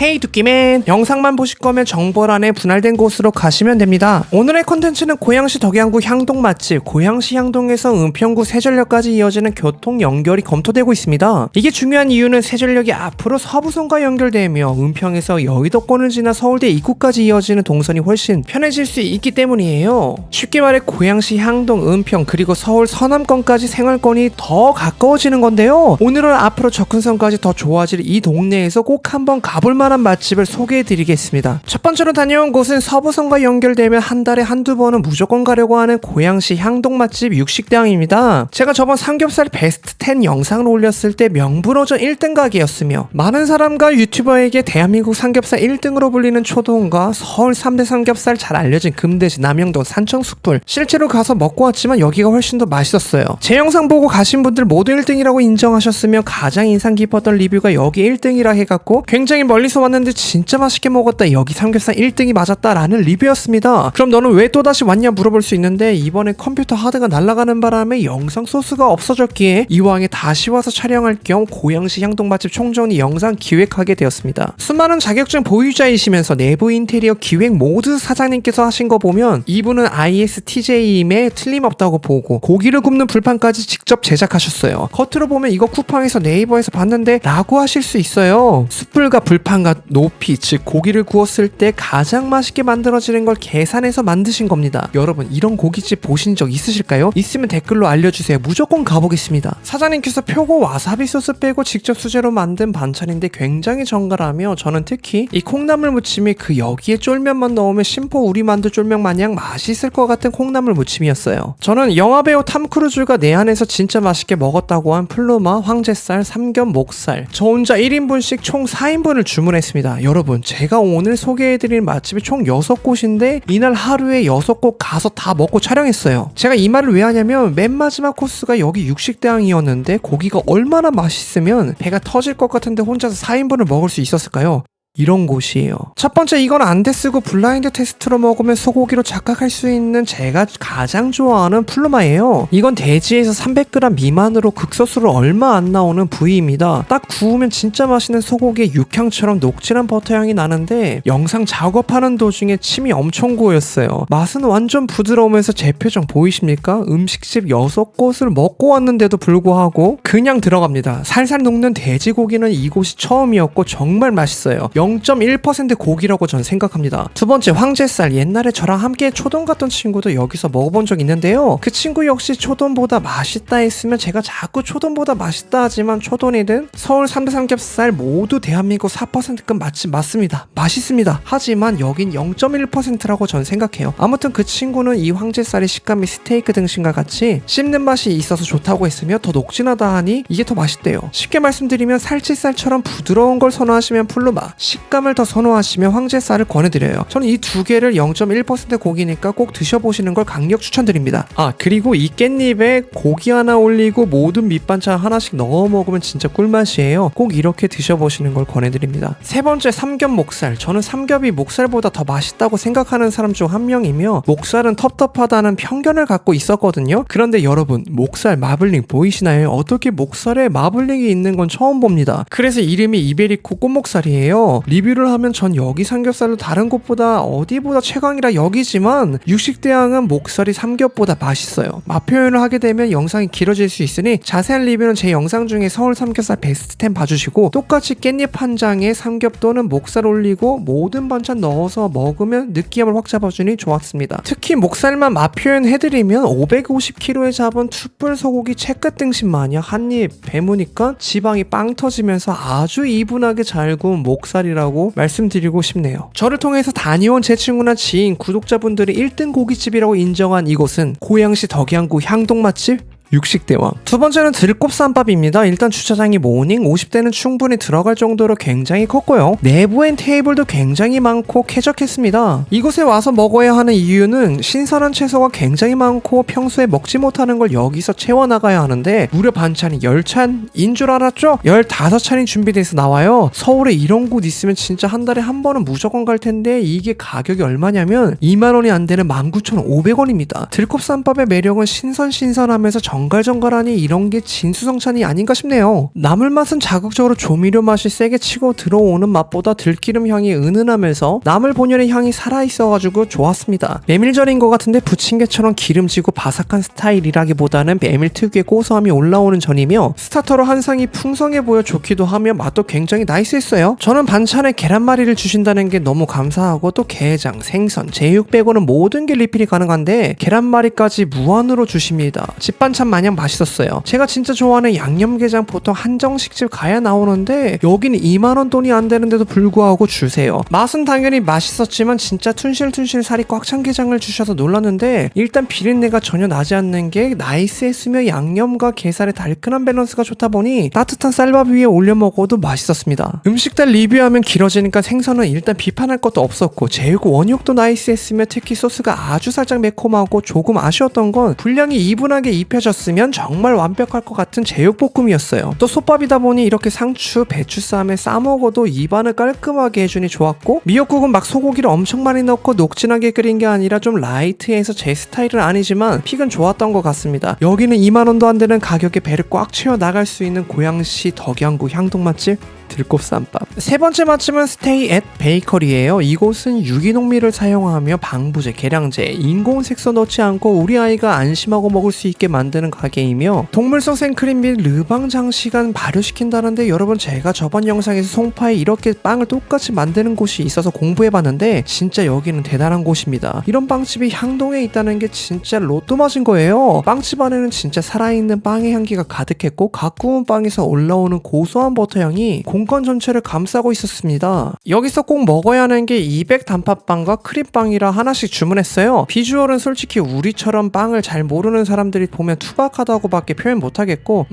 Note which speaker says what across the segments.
Speaker 1: 헤이 두끼맨, 영상만 보실 거면 정보란에 분할된 곳으로 가시면 됩니다. 오늘의 컨텐츠는 고양시 덕양구 향동 맛집 고양시 향동에서 은평구 세전역까지 이어지는 교통 연결이 검토되고 있습니다. 이게 중요한 이유는 세전역이 앞으로 서부선과 연결되며 은평에서 여의도권을 지나 서울대 입구까지 이어지는 동선이 훨씬 편해질 수 있기 때문이에요. 쉽게 말해 고양시 향동, 은평 그리고 서울 서남권까지 생활권이 더 가까워지는 건데요. 오늘은 앞으로 접근성까지 더 좋아질 이 동네에서 꼭 한번 가볼 만한 맛집을 소개해드리겠습니다. 첫 번째로 다녀온 곳은 서부선과 연결되면 한 달에 한두 번은 무조건 가려고 하는 고양시 향동 맛집 육식대왕입니다. 제가 저번 삼겹살 베스트 10 영상을 올렸을 때 명불허전 1등 가게였으며 많은 사람과 유튜버에게 대한민국 삼겹살 1등으로 불리는 초동과 서울 3대 삼겹살 잘 알려진 금돼지, 남영동, 산청숯불 실제로 가서 먹고 왔지만 여기가 훨씬 더 맛있었어요. 제 영상 보고 가신 분들 모두 1등이라고 인정하셨으며 가장 인상 깊었던 리뷰가 여기 1등이라 해갖고 굉장히 멀리서 왔는데 진짜 맛있게 먹었다, 여기 삼겹살 1등이 맞았다 라는 리뷰였습니다. 그럼 너는 왜 또다시 왔냐 물어볼 수 있는데 이번에 컴퓨터 하드가 날아가는 바람에 영상 소스가 없어졌기에 이왕에 다시 와서 촬영할 겸 고양시 향동 맛집 총정리 영상 기획하게 되었습니다. 수많은 자격증 보유자이시면서 내부 인테리어 기획 모두 사장님께서 하신 거 보면 이분은 ISTJ임에 틀림없다고 보고 고기를 굽는 불판까지 직접 제작하셨어요. 겉으로 보면 이거 쿠팡에서 네이버에서 봤는데 라고 하실 수 있어요. 숯불과 불판과 높이, 즉 고기를 구웠을 때 가장 맛있게 만들어지는 걸 계산해서 만드신 겁니다. 여러분 이런 고깃집 보신 적 있으실까요? 있으면 댓글로 알려주세요. 무조건 가보겠습니다. 사장님께서 표고 와사비 소스 빼고 직접 수제로 만든 반찬인데 굉장히 정갈하며 저는 특히 이 콩나물 무침이 그 여기에 쫄면만 넣으면 심포 우리만두 쫄면 마냥 맛있을 것 같은 콩나물 무침이었어요. 저는 영화배우 탐 크루즈가 내한에서 진짜 맛있게 먹었다고 한 플루마, 황제살, 삼겹, 목살 저 혼자 1인분씩 총 4인분을 주문했습니다. 여러분 제가 오늘 소개해드릴 맛집이 총 6곳인데 이날 하루에 6곳 가서 다 먹고 촬영했어요. 제가 이 말을 왜 하냐면 맨 마지막 코스가 여기 육식대왕이었는데 고기가 얼마나 맛있으면 배가 터질 것 같은데 혼자서 4인분을 먹을 수 있었을까요? 이런 곳이에요. 첫 번째, 이건 안대 쓰고 블라인드 테스트로 먹으면 소고기로 착각할 수 있는 제가 가장 좋아하는 플루마예요. 이건 돼지에서 300g 미만으로 극소수로 얼마 안 나오는 부위입니다. 딱 구우면 진짜 맛있는 소고기의 육향처럼 녹진한 버터향이 나는데 영상 작업하는 도중에 침이 엄청 고였어요. 맛은 완전 부드러우면서 제 표정 보이십니까? 음식집 6곳을 먹고 왔는데도 불구하고 그냥 들어갑니다. 살살 녹는 돼지고기는 이곳이 처음이었고 정말 맛있어요. 0.1% 고기라고 전 생각합니다. 두 번째, 황제살. 옛날에 저랑 함께 초돈 갔던 친구도 여기서 먹어본 적 있는데요. 그 친구 역시 초돈보다 맛있다 했으면 제가 자꾸 초돈보다 맛있다 하지만 초돈이든 서울 3대 삼겹살 모두 대한민국 4%급 맛집 맞습니다. 맛있습니다. 하지만 여긴 0.1%라고 전 생각해요. 아무튼 그 친구는 이 황제살의 식감이 스테이크 등심과 같이 씹는 맛이 있어서 좋다고 했으며 더 녹진하다 하니 이게 더 맛있대요. 쉽게 말씀드리면 살치살처럼 부드러운 걸 선호하시면 플루마, 식감을 더 선호하시면 황제살을 권해드려요. 저는 이 두 개를 0.1% 고기니까 꼭 드셔보시는 걸 강력 추천드립니다. 그리고 이 깻잎에 고기 하나 올리고 모든 밑반찬 하나씩 넣어 먹으면 진짜 꿀맛이에요. 꼭 이렇게 드셔보시는 걸 권해드립니다. 세 번째, 삼겹 목살. 저는 삼겹이 목살보다 더 맛있다고 생각하는 사람 중 한 명이며 목살은 텁텁하다는 편견을 갖고 있었거든요. 그런데 여러분 목살 마블링 보이시나요? 어떻게 목살에 마블링이 있는 건 처음 봅니다. 그래서 이름이 이베리코 꽃목살이에요. 리뷰를 하면 전 여기 삼겹살도 다른 곳보다 어디보다 최강이라 여기지만 육식대왕은 목살이 삼겹보다 맛있어요. 맛 표현을 하게 되면 영상이 길어질 수 있으니 자세한 리뷰는 제 영상 중에 서울 삼겹살 베스트 10 봐주시고 똑같이 깻잎 한 장에 삼겹 또는 목살 올리고 모든 반찬 넣어서 먹으면 느끼함을 확 잡아주니 좋았습니다. 특히 목살만 맛 표현해드리면 550kg에 잡은 툭불 소고기 채끝 등심 마냥 한입 배무니까 지방이 빵 터지면서 아주 이분하게 잘 구운 목살이라고 말씀드리고 싶네요. 저를 통해서 다녀온 제 친구나 지인, 구독자분들이 1등 고깃집이라고 인정한 이곳은 고양시 덕양구 향동 맛집 육식대왕. 두 번째는 들곱쌈밥입니다. 일단 주차장이 모닝 50대는 충분히 들어갈 정도로 굉장히 컸고요. 내부엔 테이블도 굉장히 많고 쾌적했습니다. 이곳에 와서 먹어야 하는 이유는 신선한 채소가 굉장히 많고 평소에 먹지 못하는 걸 여기서 채워나가야 하는데 무려 반찬이 10찬인 줄 알았죠? 15찬이 준비돼서 나와요. 서울에 이런 곳 있으면 진짜 한 달에 한 번은 무조건 갈 텐데 이게 가격이 얼마냐면 2만원이 안 되는 19,500원입니다. 들곱쌈밥의 매력은 신선하면서 정갈정갈하니 이런 게 진수성찬이 아닌가 싶네요. 나물 맛은 자극적으로 조미료 맛이 세게 치고 들어오는 맛보다 들기름 향이 은은하면서 나물 본연의 향이 살아있어가지고 좋았습니다. 메밀절인 것 같은데 부침개처럼 기름지고 바삭한 스타일이라기보다는 메밀 특유의 고소함이 올라오는 전이며 스타터로 한상이 풍성해 보여 좋기도 하며 맛도 굉장히 나이스했어요. 저는 반찬에 계란말이를 주신다는 게 너무 감사하고 또 게장, 생선, 제육 빼고는 모든 게 리필이 가능한데 계란말이까지 무한으로 주십니다. 집반찬 마냥 맛있었어요. 제가 진짜 좋아하는 양념게장 보통 한정식집 가야 나오는데 여기는 2만원 돈이 안 되는데도 불구하고 주세요. 맛은 당연히 맛있었지만 진짜 tun실tun실 살이 꽉 찬 게장을 주셔서 놀랐는데 일단 비린내가 전혀 나지 않는 게 나이스했으며 양념과 게살의 달큰한 밸런스가 좋다 보니 따뜻한 쌀밥 위에 올려 먹어도 맛있었습니다. 음식들 리뷰하면 길어지니까 생선은 일단 비판할 것도 없었고 제육 원육도 나이스했으며 특히 소스가 아주 살짝 매콤하고 조금 아쉬웠던 건 분량이 이분하게 입혀졌으면 정말 완벽할 것 같은 제육볶음이었어요. 또 솥밥이다 보니 이렇게 상추, 배추쌈에 싸먹어도 입안을 깔끔하게 해주니 좋았고 미역국은 막 소고기를 엄청 많이 넣고 녹진하게 끓인 게 아니라 좀 라이트해서 제 스타일은 아니지만 픽은 좋았던 것 같습니다. 여기는 2만원도 안 되는 가격에 배를 꽉 채워 나갈 수 있는 고양시 덕양구 향동 맛집 들꽃쌈밥. 세 번째 맛집은 스테이 앳 베이커리예요. 이곳은 유기농밀을 사용하며 방부제, 계량제, 인공색소 넣지 않고 우리 아이가 안심하고 먹을 수 있게 만드는 가게이며 동물성 생크림 및 르방 장시간 발효시킨다는데 여러분 제가 저번 영상에서 송파에 이렇게 빵을 똑같이 만드는 곳이 있어서 공부해봤는데 진짜 여기는 대단한 곳입니다. 이런 빵집이 향동에 있다는 게 진짜 로또 맞은 거예요. 빵집 안에는 진짜 살아있는 빵의 향기가 가득했고 갓 구운 빵에서 올라오는 고소한 버터향이 공간 전체를 감싸고 있었습니다. 여기서 꼭 먹어야 하는 게 200 단팥빵과 크림빵이라 하나씩 주문했어요. 비주얼은 솔직히 우리처럼 빵을 잘 모르는 사람들이 보면 투박하다고 밖에 표현 못하겠고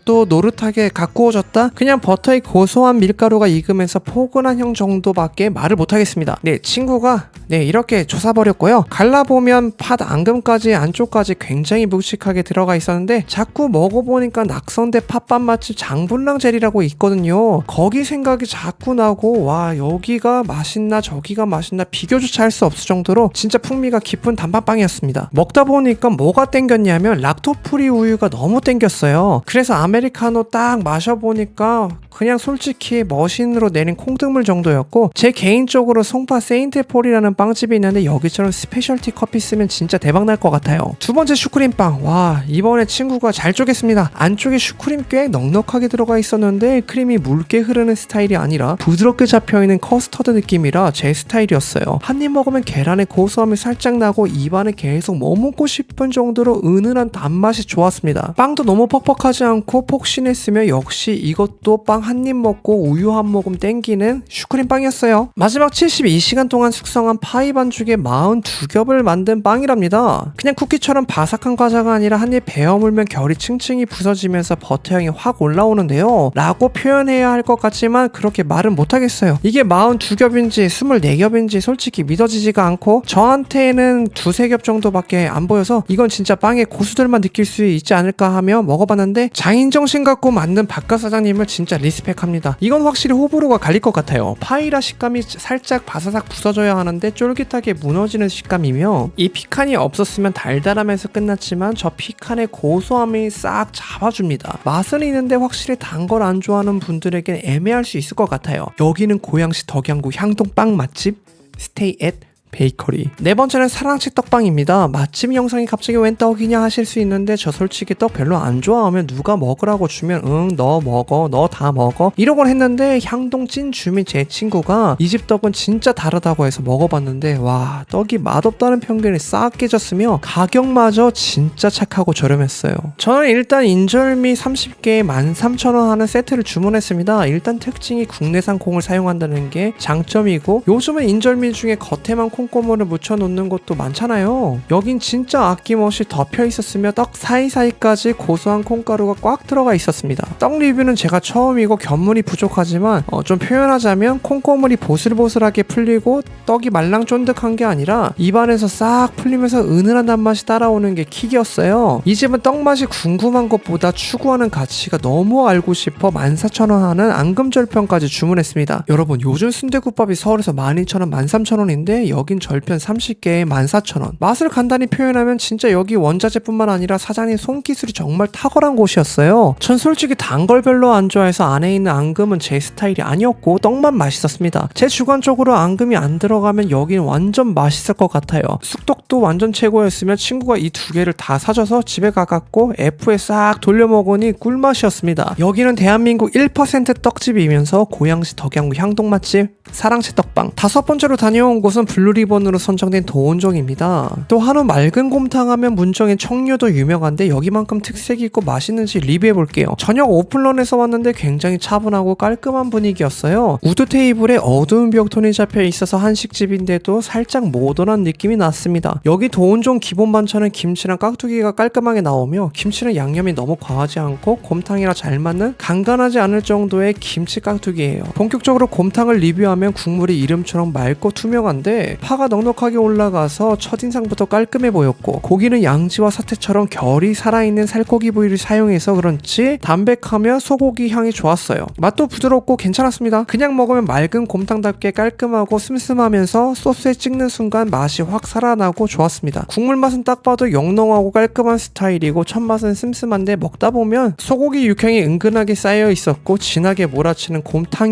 Speaker 1: 또 노릇하게 갓 구워졌다? 그냥 버터의 고소한 밀가루가 익으면서 포근한 향 정도밖에 말을 못하겠습니다. 네, 친구가 이렇게 조사버렸고요. 갈라보면 팥 앙금까지 안쪽까지 굉장히 묵직하게 들어가 있었는데 자꾸 먹어보니까 낙성대 팥밥 맛집 장블랑젤이라고 있거든요. 거기 생각이 자꾸 나고 와 여기가 맛있나 저기가 맛있나 비교조차 할 수 없을 정도로 진짜 풍미가 깊은 단팥빵이었습니다. 먹다 보니까 뭐가 땡겼냐면 락토프리 우유가 너무 땡겼어요. 그래서 아메리카노 딱 마셔보니까 그냥 솔직히 머신으로 내린 콩뜨물 정도였고 제 개인적으로 송파 세인트폴이라는 빵집이 있는데 여기처럼 스페셜티 커피 쓰면 진짜 대박 날 것 같아요. 두 번째 슈크림빵. 와 이번에 친구가 잘 쪼갰습니다. 안쪽에 슈크림 꽤 넉넉하게 들어가 있었는데 크림이 묽게 흐르는 스타일이 아니라 부드럽게 잡혀있는 커스터드 느낌이라 제 스타일이었어요. 한 입 먹으면 계란의 고소함이 살짝 나고 입안에 계속 머물고 싶은 정도로 은은한 단맛이 좋았습니다. 빵도 너무 퍽퍽하지 않고 폭신했으며 역시 이것도 빵 한 입 먹고 우유 한 모금 땡기는 슈크림빵이었어요. 마지막 72시간 동안 숙성한 파이 반죽에 42겹을 만든 빵이랍니다. 그냥 쿠키처럼 바삭한 과자가 아니라 한 입 베어물면 결이 층층이 부서지면서 버터향이 확 올라오는데요 라고 표현해야 할 것 같지만 그렇게 말은 못하겠어요. 이게 42겹인지 24겹인지 솔직히 믿어지지가 않고 저한테는 2-3겹 정도밖에 안 보여서 이건 진짜 빵의 고수들만 느낄 수 있지 않을까 하며 먹어봤는데 장인정신 갖고 만든 바깥 사장님을 진짜 리스펙합니다. 이건 확실히 호불호가 갈릴 것 같아요. 파이라 식감이 살짝 바사삭 부서져야 하는데 쫄깃하게 무너지는 식감이며 이 피칸이 없었으면 달달하면서 끝났지만 저 피칸의 고소함이 싹 잡아줍니다. 맛은 있는데 확실히 단 걸 안 좋아하는 분들에겐 애매할 수 있을 것 같아요. 여기는 고양시 덕양구 향동빵 맛집 스테이 앳 베이커리. 네 번째는 사랑치 떡빵입니다. 맛집 영상이 갑자기 웬 떡이냐 하실 수 있는데 저 솔직히 떡 별로 안 좋아하면 누가 먹으라고 주면 응 너 먹어 너 다 먹어 이러곤 했는데 향동 찐 주민 제 친구가 이 집 떡은 진짜 다르다고 해서 먹어봤는데 와 떡이 맛없다는 편견이 싹 깨졌으며 가격마저 진짜 착하고 저렴했어요. 저는 일단 인절미 30개에 13,000원 하는 세트를 주문했습니다. 일단 특징이 국내산 콩을 사용한다는 게 장점이고 요즘은 인절미 중에 겉에만 콩고물을 묻혀놓는 것도 많잖아요. 여긴 진짜 아낌없이 덮여 있었으며 떡 사이사이까지 고소한 콩가루가 꽉 들어가 있었습니다. 떡 리뷰는 제가 처음이고 견문이 부족하지만 좀 표현하자면 콩고물이 보슬보슬하게 풀리고 떡이 말랑쫀득한 게 아니라 입안에서 싹 풀리면서 은은한 단맛이 따라오는 게 킥이었어요. 이 집은 떡 맛이 궁금한 것보다 추구하는 가치가 너무 알고 싶어 14,000원 하는 앙금절편까지 주문했습니다. 여러분 요즘 순대국밥이 서울에서 12,000원, 13,000원인데 여긴 여긴 절편 30개에 14,000원. 맛을 간단히 표현하면 진짜 여기 원자재뿐만 아니라 사장님 손기술이 정말 탁월한 곳이었어요. 전 솔직히 단 걸 별로 안 좋아해서 안에 있는 앙금은 제 스타일이 아니었고 떡만 맛있었습니다. 제 주관적으로 앙금이 안 들어가면 여긴 완전 맛있을 것 같아요. 쑥떡도 완전 최고였으면 친구가 이 두 개를 다 사줘서 집에 가갖고 F에 싹 돌려 먹으니 꿀맛이었습니다. 여기는 대한민국 1% 떡집이면서 고양시 덕양구 향동 맛집 사랑채 떡방. 5번째로 다녀온 곳은 블루리본으로 선정된 도온정입니다. 또 한우 맑은 곰탕 하면 문정의 청류도 유명한데 여기만큼 특색이 있고 맛있는지 리뷰해볼게요. 저녁 오픈런에서 왔는데 굉장히 차분하고 깔끔한 분위기였어요. 우드 테이블에 어두운 벽톤이 잡혀 있어서 한식집인데도 살짝 모던한 느낌이 났습니다. 여기 도온정 기본 반찬은 김치랑 깍두기가 깔끔하게 나오며 김치는 양념이 너무 과하지 않고 곰탕이랑 잘 맞는 간간하지 않을 정도의 김치 깍두기예요. 본격적으로 곰탕을 리뷰하면 국물이 이름처럼 맑고 투명한데 파가 넉넉하게 올라가서 첫인상부터 깔끔해 보였고 고기는 양지와 사태처럼 결이 살아있는 살코기 부위를 사용해서 그런지 담백하며 소고기 향이 좋았어요. 맛도 부드럽고 괜찮았습니다. 그냥 먹으면 맑은 곰탕답게 깔끔하고 슴슴하면서 소스에 찍는 순간 맛이 확 살아나고 좋았습니다. 국물 맛은 딱 봐도 영롱하고 깔끔한 스타일이고 첫 맛은 슴슴한데 먹다 보면 소고기 육향이 은근하게 쌓여 있었고 진하게 몰아치는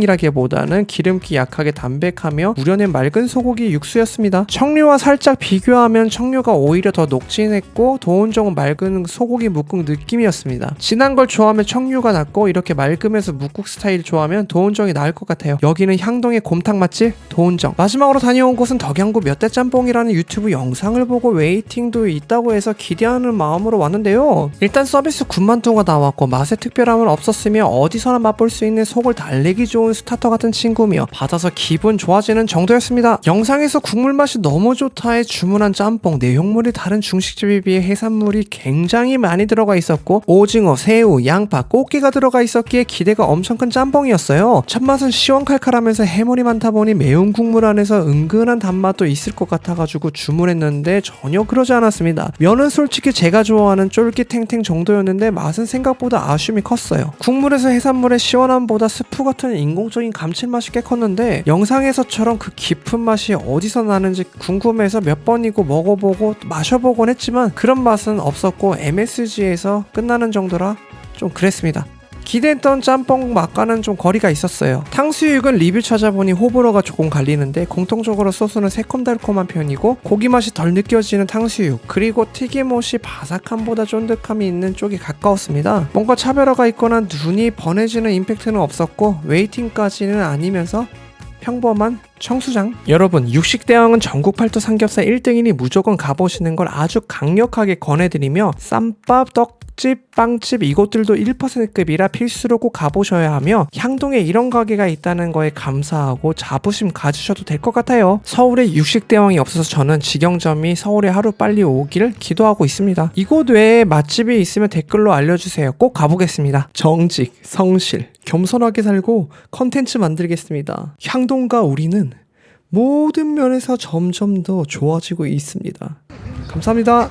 Speaker 1: 곰탕이라기보다는 기름기 약하게 담백하며 우려낸 맑은 소고기 육수였습니다. 청류와 살짝 비교하면 청류가 오히려 더 녹진했고 도온정은 맑은 소고기 묵국 느낌이었습니다. 진한 걸 좋아하면 청류가 낫고 이렇게 맑으면서 묵국 스타일 좋아하면 도온정이 나을 것 같아요. 여기는 향동의 곰탕 맛집 도온정. 마지막으로 다녀온 곳은 덕양구 몇 대 짬뽕이라는 유튜브 영상을 보고 웨이팅도 있다고 해서 기대하는 마음으로 왔는데요. 일단 서비스 군만두가 나왔고 맛에 특별함은 없었으며 어디서나 맛볼 수 있는 속을 달래기 좋은 스타터 같은 친구며 받아서 기분 좋아지는 정도였습니다. 영상에서 국물 맛이 너무 좋다에 주문한 짬뽕 내용물이 다른 중식집에 비해 해산물이 굉장히 많이 들어가 있었고 오징어, 새우, 양파, 꽃게가 들어가 있었기에 기대가 엄청 큰 짬뽕이었어요. 첫맛은 시원칼칼하면서 해물이 많다 보니 매운 국물 안에서 은근한 단맛도 있을 것 같아가지고 주문했는데 전혀 그러지 않았습니다. 면은 솔직히 제가 좋아하는 쫄깃탱탱 정도였는데 맛은 생각보다 아쉬움이 컸어요. 국물에서 해산물의 시원함보다 스프 같은 인공적인 감칠맛이 꽤 컸는데 영상에서처럼 그 깊은 맛이 어디서 나는지 궁금해서 몇 번이고 먹어보고 마셔보곤 했지만 그런 맛은 없었고 MSG에서 끝나는 정도라 좀 그랬습니다. 기대했던 짬뽕 맛과는 좀 거리가 있었어요. 탕수육은 리뷰 찾아보니 호불호가 조금 갈리는데 공통적으로 소스는 새콤달콤한 편이고 고기 맛이 덜 느껴지는 탕수육 그리고 튀김옷이 바삭함보다 쫀득함이 있는 쪽이 가까웠습니다. 뭔가 차별화가 있거나 눈이 번해지는 임팩트는 없었고 웨이팅까지는 아니면서 평범한 청수장. 여러분 육식대왕은 전국 팔도 삼겹살 1등이니 무조건 가보시는 걸 아주 강력하게 권해드리며 쌈밥, 떡집, 빵집 이곳들도 1%급이라 필수로 꼭 가보셔야 하며 향동에 이런 가게가 있다는 거에 감사하고 자부심 가지셔도 될 것 같아요. 서울에 육식대왕이 없어서 저는 직영점이 서울에 하루 빨리 오길 기도하고 있습니다. 이곳 외에 맛집이 있으면 댓글로 알려주세요. 꼭 가보겠습니다. 정직, 성실, 겸손하게 살고 컨텐츠 만들겠습니다. 향동과 우리는 모든 면에서 점점 더 좋아지고 있습니다. 감사합니다.